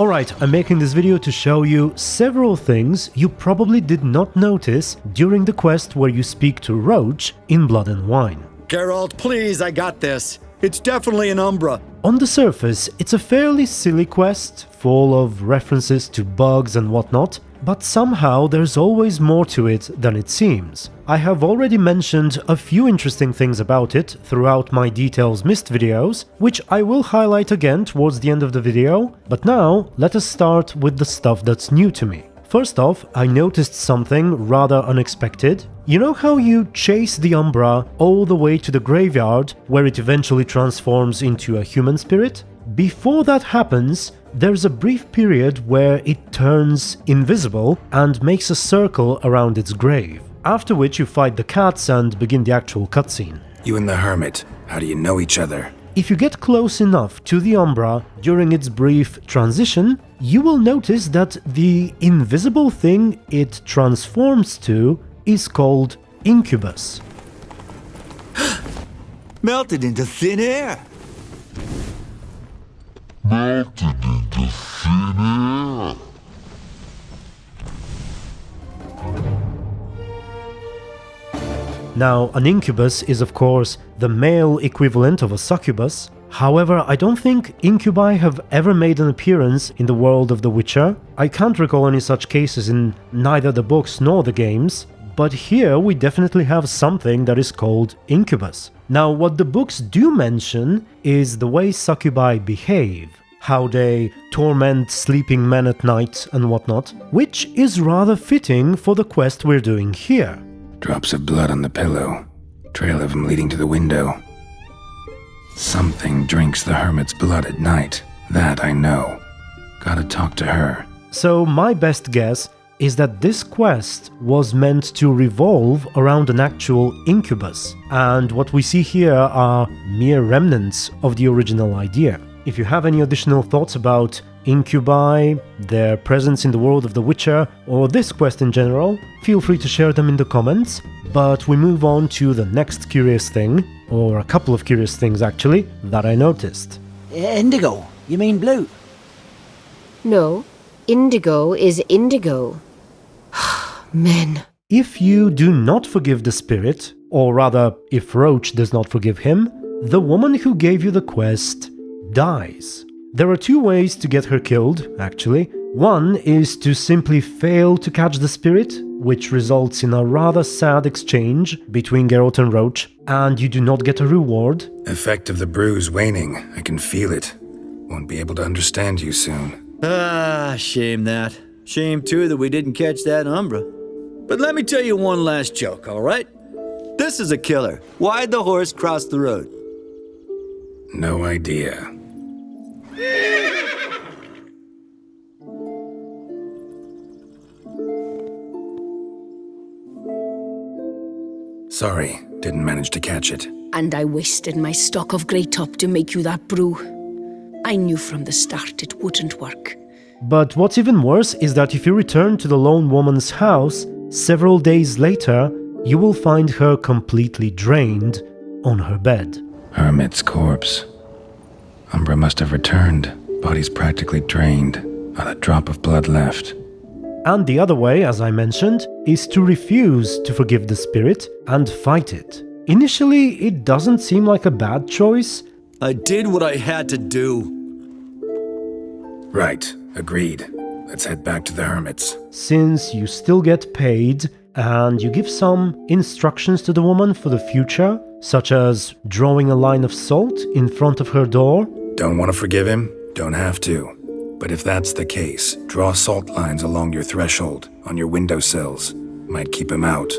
Alright, I'm making this video to show you several things you probably did not notice during the quest where you speak to Roach in Blood and Wine. Geralt, please, I got this. It's definitely an Umbra. On the surface, it's a fairly silly quest, full of references to bugs and whatnot, but somehow there's always more to it than it seems. I have already mentioned a few interesting things about it throughout my Details Missed videos, which I will highlight again towards the end of the video, but now let us start with the stuff that's new to me. First off, I noticed something rather unexpected. You know how you chase the Umbra all the way to the graveyard, where it eventually transforms into a human spirit? Before that happens, there's a brief period where it turns invisible and makes a circle around its grave, after which you fight the cats and begin the actual cutscene. You and the Hermit, how do you know each other? If you get close enough to the Umbra during its brief transition, you will notice that the invisible thing it transforms to is called Incubus. Melted into thin air. Now, an incubus is of course the male equivalent of a succubus. However, I don't think incubi have ever made an appearance in the world of The Witcher. I can't recall any such cases in neither the books nor the games, but here we definitely have something that is called incubus. Now, what the books do mention is the way succubi behave, how they torment sleeping men at night and whatnot, which is rather fitting for the quest we're doing here. Drops of blood on the pillow. Trail of him leading to the window. Something drinks the Hermit's blood at night. That I know. Gotta talk to her. So my best guess is that this quest was meant to revolve around an actual incubus, and what we see here are mere remnants of the original idea. If you have any additional thoughts about incubi, their presence in the world of The Witcher, or this quest in general, feel free to share them in the comments, but we move on to the next curious thing, or a couple of curious things actually, that I noticed. Indigo? You mean blue? No, indigo is indigo. Men. If you do not forgive the spirit, or rather, if Roach does not forgive him, the woman who gave you the quest dies. There are two ways to get her killed, actually. One is to simply fail to catch the spirit, which results in a rather sad exchange between Geralt and Roach, and you do not get a reward. Effect of the bruise waning. I can feel it. Won't be able to understand you soon. Ah, shame that. Shame too that we didn't catch that Umbra. But let me tell you one last joke, alright? This is a killer. Why'd the horse cross the road? No idea. Sorry, didn't manage to catch it. And I wasted my stock of grey top to make you that brew. I knew from the start it wouldn't work. But what's even worse is that if you return to the lone woman's house, several days later, you will find her completely drained on her bed. Hermit's corpse. Umbra must have returned. Body's practically drained. Not a drop of blood left. And the other way, as I mentioned, is to refuse to forgive the spirit and fight it. Initially, it doesn't seem like a bad choice. I did what I had to do. Right, agreed. Let's head back to the Hermit's. Since you still get paid, and you give some instructions to the woman for the future, such as drawing a line of salt in front of her door. Don't want to forgive him? Don't have to. But if that's the case, draw salt lines along your threshold, on your windowsills. Might keep him out.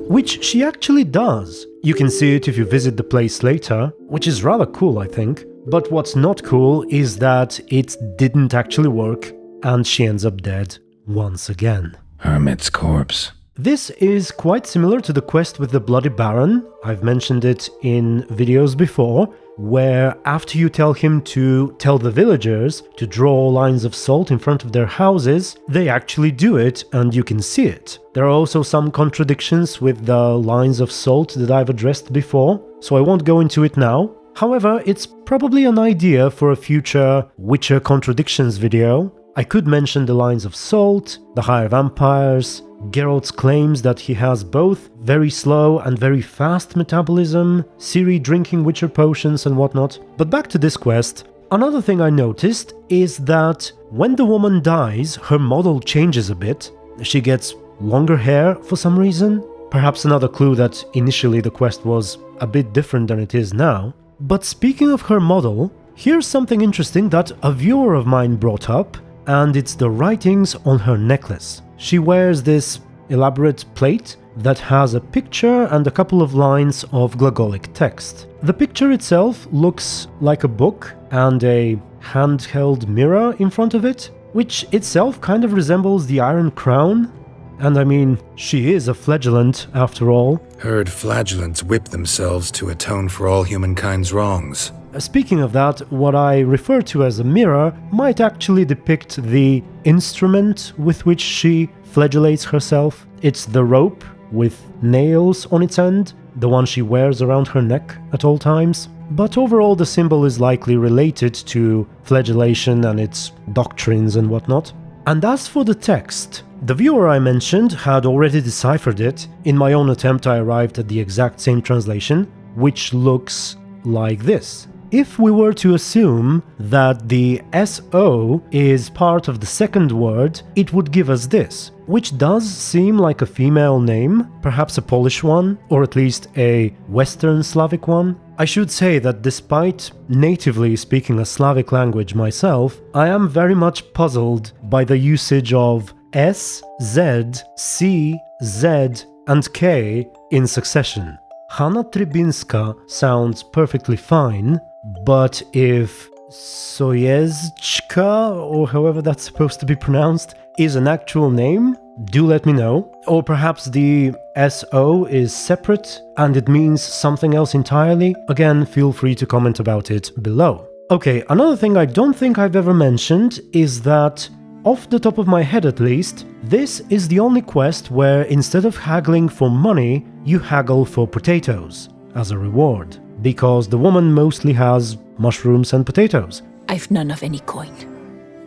Which she actually does. You can see it if you visit the place later, which is rather cool, I think. But what's not cool is that it didn't actually work, and she ends up dead once again. Hermit's corpse. This is quite similar to the quest with the Bloody Baron. I've mentioned it in videos before, where after you tell him to tell the villagers to draw lines of salt in front of their houses, they actually do it and you can see it. There are also some contradictions with the lines of salt that I've addressed before, so I won't go into it now. However, it's probably an idea for a future Witcher contradictions video. I could mention the lines of Salt, the higher vampires, Geralt's claims that he has both very slow and very fast metabolism, Ciri drinking Witcher potions and whatnot. But back to this quest, another thing I noticed is that when the woman dies, her model changes a bit. She gets longer hair for some reason. Perhaps another clue that initially the quest was a bit different than it is now. But speaking of her model, here's something interesting that a viewer of mine brought up, and it's the writings on her necklace. She wears this elaborate plate that has a picture and a couple of lines of glagolic text. The picture itself looks like a book and a handheld mirror in front of it, which itself kind of resembles the Iron Crown. And I mean, she is a flagellant after all. Heard flagellants whip themselves to atone for all humankind's wrongs. Speaking of that, what I refer to as a mirror might actually depict the instrument with which she flagellates herself. It's the rope with nails on its end, the one she wears around her neck at all times. But overall, the symbol is likely related to flagellation and its doctrines and whatnot. And as for the text, the viewer I mentioned had already deciphered it. In my own attempt, I arrived at the exact same translation, which looks like this. If we were to assume that the SO is part of the second word, it would give us this, which does seem like a female name, perhaps a Polish one, or at least a Western Slavic one. I should say that despite natively speaking a Slavic language myself, I am very much puzzled by the usage of S, Z, C, Z, and K in succession. Hanna Trybinska sounds perfectly fine, but if Sojezczka, or however that's supposed to be pronounced, is an actual name, do let me know. Or perhaps the SO is separate and it means something else entirely. Again, feel free to comment about it below. Okay, another thing I don't think I've ever mentioned is that, off the top of my head at least, this is the only quest where instead of haggling for money, you haggle for potatoes as a reward. Because the woman mostly has mushrooms and potatoes. I've none of any coin.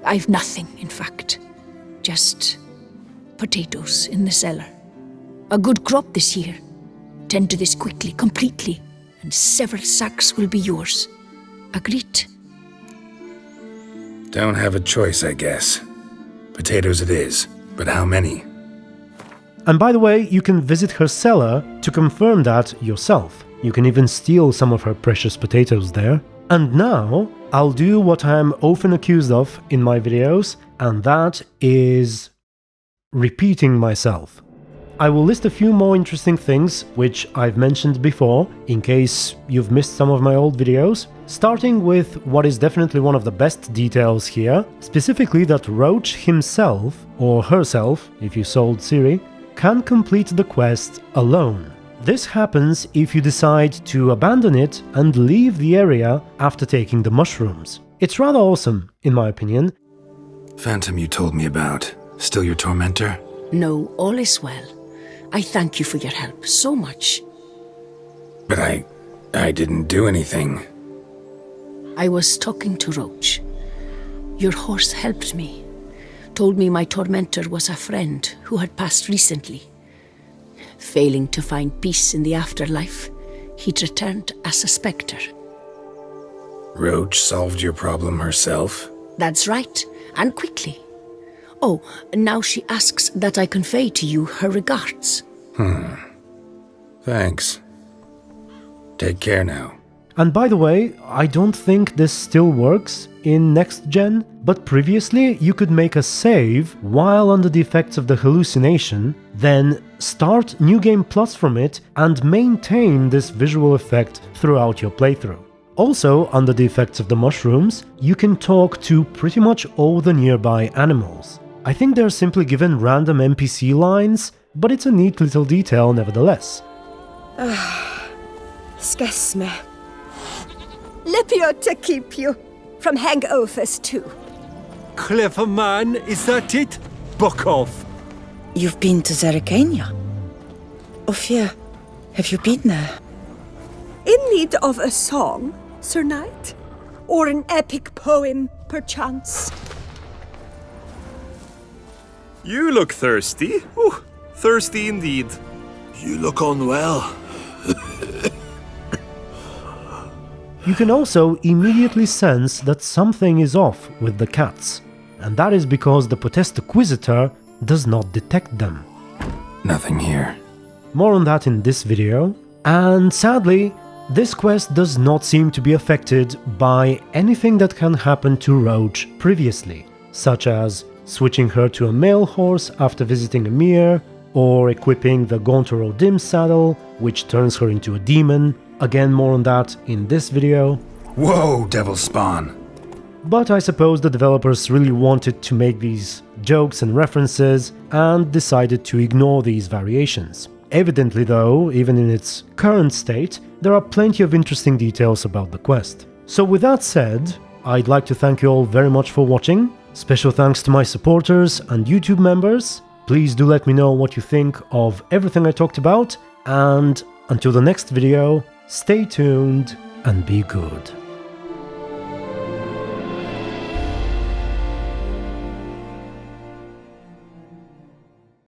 I've nothing, in fact. Just potatoes in the cellar. A good crop this year. Tend to this quickly, completely, and several sacks will be yours. Agreed? Don't have a choice, I guess. Potatoes it is, but how many? And by the way, you can visit her cellar to confirm that yourself. You can even steal some of her precious potatoes there. And now, I'll do what I'm often accused of in my videos, and that is repeating myself. I will list a few more interesting things, which I've mentioned before, in case you've missed some of my old videos, starting with what is definitely one of the best details here, specifically that Roach himself, or herself, if you sold Ciri, can complete the quest alone. This happens if you decide to abandon it and leave the area after taking the mushrooms. It's rather awesome, in my opinion. Phantom you told me about, still your tormentor? No, all is well. I thank you for your help so much. But I didn't do anything. I was talking to Roach. Your horse helped me. Told me my tormentor was a friend who had passed recently. Failing to find peace in the afterlife, he'd returned as a spectre. Roach solved your problem herself? That's right, and quickly. Oh, now she asks that I convey to you her regards. Thanks. Take care now. And by the way, I don't think this still works in next gen, but previously you could make a save while under the effects of the hallucination, then start New Game Plus from it and maintain this visual effect throughout your playthrough. Also, under the effects of the mushrooms, you can talk to pretty much all the nearby animals. I think they're simply given random NPC lines, but it's a neat little detail nevertheless. Excuse me. Lipio to keep you from hangovers too. Clever man, is that it? Buck off. You've been to Zerikania? Ophir, have you been there? In need of a song? Sir Knight? Or an epic poem, perchance? You look thirsty. Ooh, thirsty indeed. You look unwell. You can also immediately sense that something is off with the cats, and that is because the Potestaquisitor does not detect them. Nothing here. More on that in this video, and sadly, this quest does not seem to be affected by anything that can happen to Roach previously, such as switching her to a male horse after visiting a mere, or equipping the Gauntero Dim saddle, which turns her into a demon. Again, more on that in this video. Whoa, devil spawn! But I suppose the developers really wanted to make these jokes and references and decided to ignore these variations. Evidently though, even in its current state, there are plenty of interesting details about the quest. So with that said, I'd like to thank you all very much for watching. Special thanks to my supporters and YouTube members. Please do let me know what you think of everything I talked about, and until the next video, stay tuned and be good.